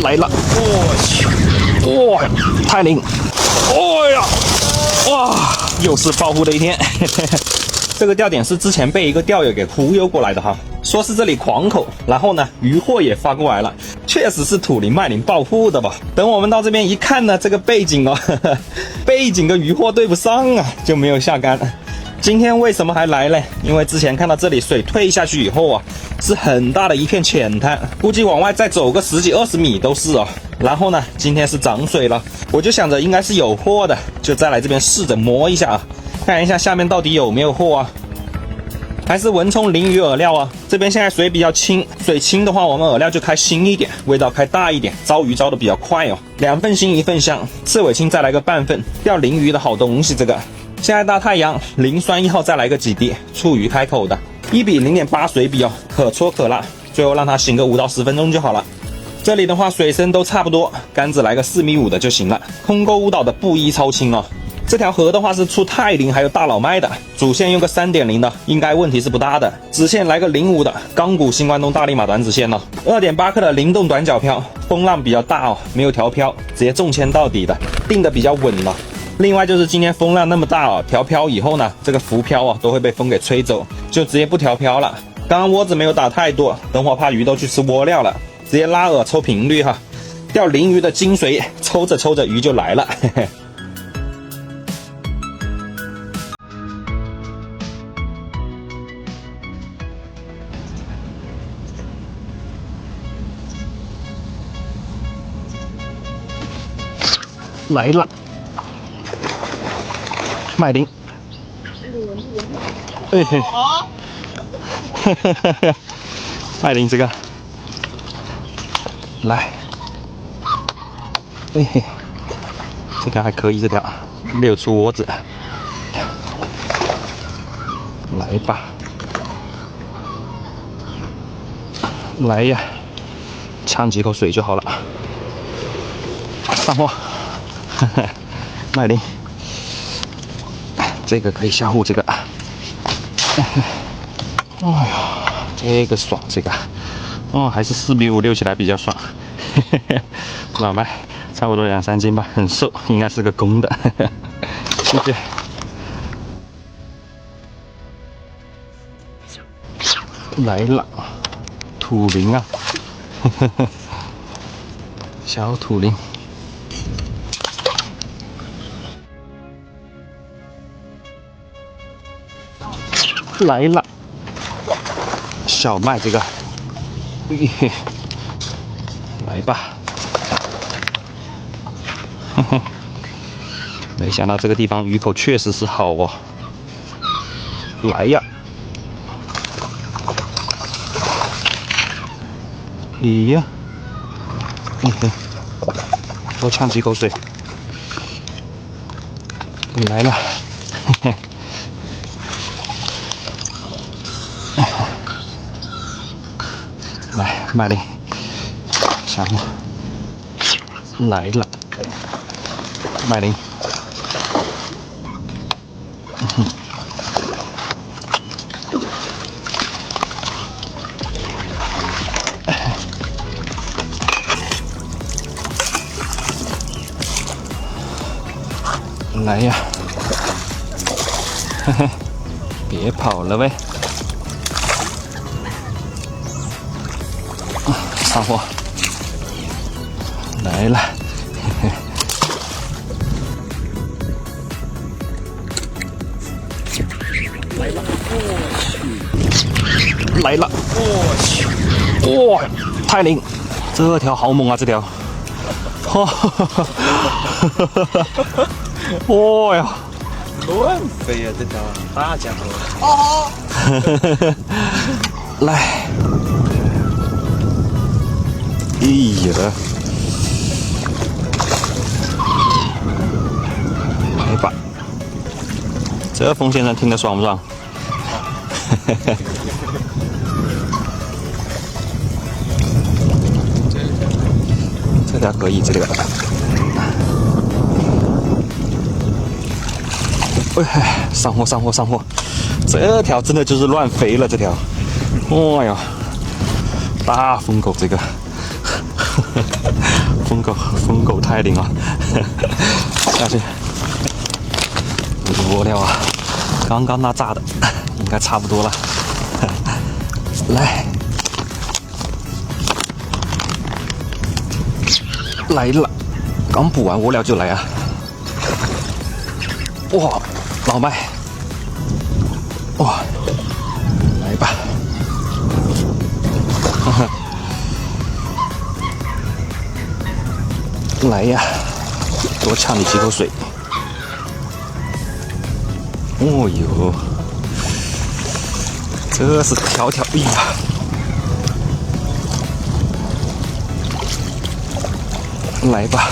来了！我去，哇，太灵！哎呀，哇，又是暴富的一天。这个钓点是之前被一个钓友给忽悠过来的哈，说是这里狂口，然后呢渔获也发过来了，确实是土林麦林暴富的吧。等我们到这边一看呢，这个背景哦，背景跟渔获对不上啊，就没有下竿。今天为什么还来呢？因为之前看到这里水退下去以后啊，是很大的一片浅滩，估计往外再走个10几20米都是哦。然后呢，今天是涨水了，我就想着应该是有货的，就再来这边试着摸一下啊，看一下下面到底有没有货啊。还是文冲鲮鱼饵料啊，这边现在水比较清，水清的话，我们饵料就开新一点，味道开大一点，招鱼招的比较快哦。2份新1份香，刺尾青再来个半份，钓鲮鱼的好东西这个。现在大太阳，磷酸1号再来个几滴，触鱼开口的，1比0.8水比哦，可搓可辣，最后让它醒个5到10分钟就好了。这里的话水深都差不多，杆子来个4.5米的就行了。空钩舞蹈的布衣超轻哦。这条河的话是出泰林还有大老麦的，主线用个3.0的，应该问题是不大的。支线来个05的钢骨新关东大力马短子线哦，2.8克的灵动短角漂，风浪比较大哦，没有调漂，直接重铅到底的，定的比较稳了。另外就是今天风浪那么大哦，调漂以后呢，这个浮漂啊都会被风给吹走，就直接不调漂了。刚刚窝子没有打太多，等会怕鱼都去吃窝料了，直接拉饵抽频率哈，钓鲮鱼的精髓，抽着抽着鱼就来了，嘿嘿。来了，麦鲮，哎嘿，麦鲮这个，来，哎嘿，这个还可以，这条没有出窝子，来吧，来呀，呛几口水就好了，上货。麦鲮，这个可以下户，这个，哎呀，这个爽，这个，哦，还是4.5米溜起来比较爽，老麦，差不多2、3斤吧，很瘦，应该是个公的，谢谢。来了，土鲮啊，小土鲮。来了，小麦这个，来吧，没想到这个地方鱼口确实是好哦，来呀，咦呀，多呛几口水，来了，嘿嘿。来，麦鲮，上货，来了，麦鲮，来呀，嘿嘿，别跑了喂。上货来了，嘿嘿，来了，我去，来了，我去，哇，太灵，这条好猛啊，这条，哈哈哈哈哈哈，哇呀，乱飞呀，这条大家伙，哦，来。哎呀，来吧，这风先生听得爽不爽？这条可以，这个。哎，上货上货上货！这条真的就是乱飞了，这条。哦呀，大风口这个。疯狗泰林啊，下去。这个窝料啊，刚刚那炸的，应该差不多了。来了，刚补完窝料就来啊！哇，老麦，哇，来吧，来呀，多呛你几口水。哦呦，这是条条哎呀！来吧，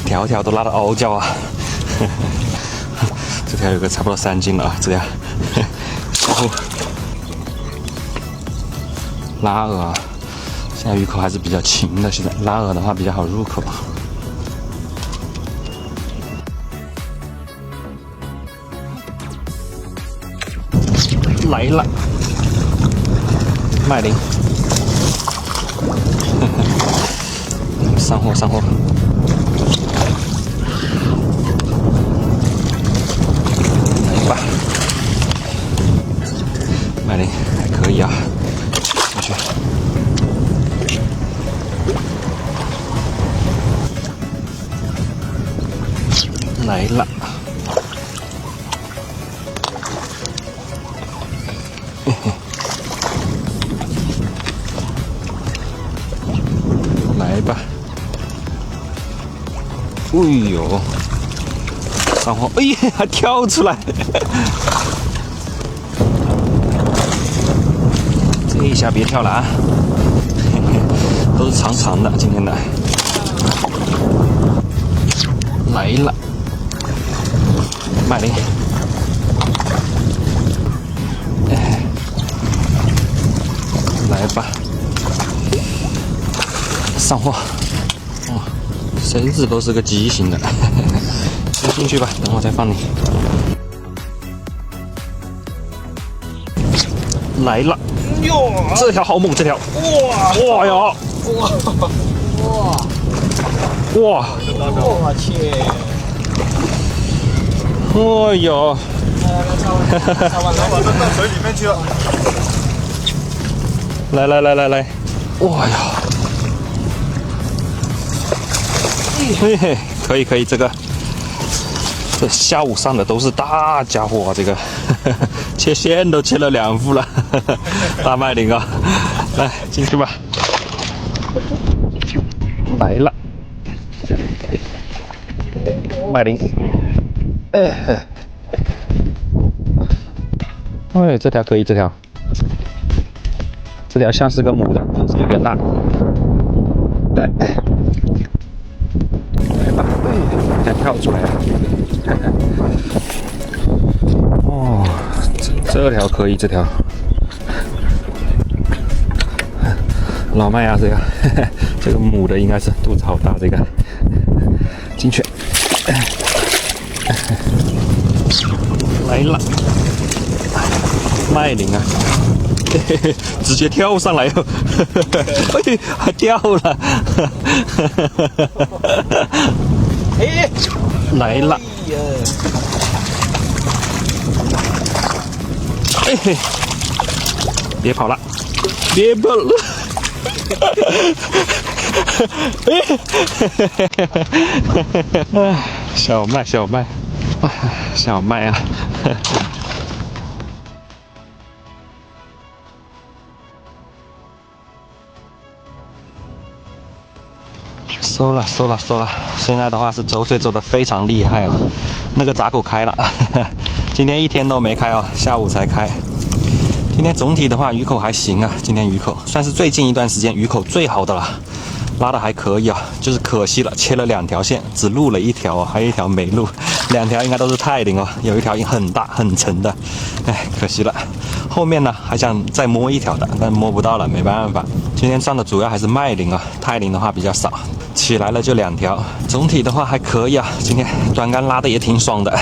条条都拉到嗷叫啊！这条有个差不多3斤了啊，这条。然后拉饵啊，现在鱼口还是比较勤的，现在拉饵的话比较好入口。来了，麦林，上货，来吧，麦林还可以啊，进去，来了。来吧，哎呦，上货，哎呀，还跳出来，这一下别跳了啊，都是长长的，今天的，来了，麦林。来吧，上货！哦，绳子都是个畸形的，你进去吧，等会再放你。来了，哟，这条好猛，这条，哇哟，哇，我去！哦哟，我扔到水里面去了。来，哇呀！嘿嘿，可以，这下午上的都是大家伙啊，这个切线都切了2副了，大麦林啊，来进去吧，来了，麦林，哎，这条可以，这条像是个母的，有点大。对，来吧，再跳出来了。哦，这条可以，这条老麦啊，这个母的应该是肚子好大，这个进去，来了，麦林啊。直接跳上来哦，还掉了，来了，别跑了，别跑了，小麦啊！收了，现在的话是走水走得非常厉害了，那个闸口开了，今天一天都没开哦，下午才开。今天总体的话鱼口还行啊，今天鱼口算是最近一段时间鱼口最好的了，拉的还可以啊，就是可惜了，切了2条线，只录了1条啊，还有1条没录，2条应该都是泰林哦，有1条很大很沉的，可惜了。后面呢还想再摸1条的，但摸不到了，没办法。今天上的主要还是麦林啊，泰林的话比较少，起来了就2条，总体的话还可以啊。今天短竿拉的也挺爽的，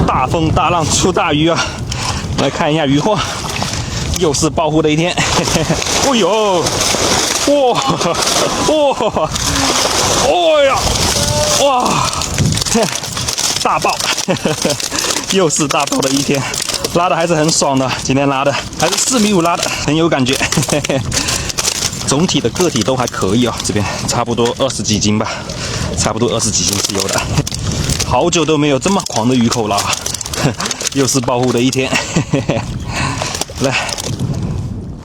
大风大浪出大鱼啊！来看一下鱼货，又是暴富的一天。哦呦，哇，哦呀，哇，大爆，又是大爆的一天，拉的还是很爽的。今天拉的还是4.5米拉的，很有感觉。总体的个体都还可以哦，这边差不多20几斤吧，差不多20几斤是有的。好久都没有这么狂的鱼口了，又是暴富的一天。来。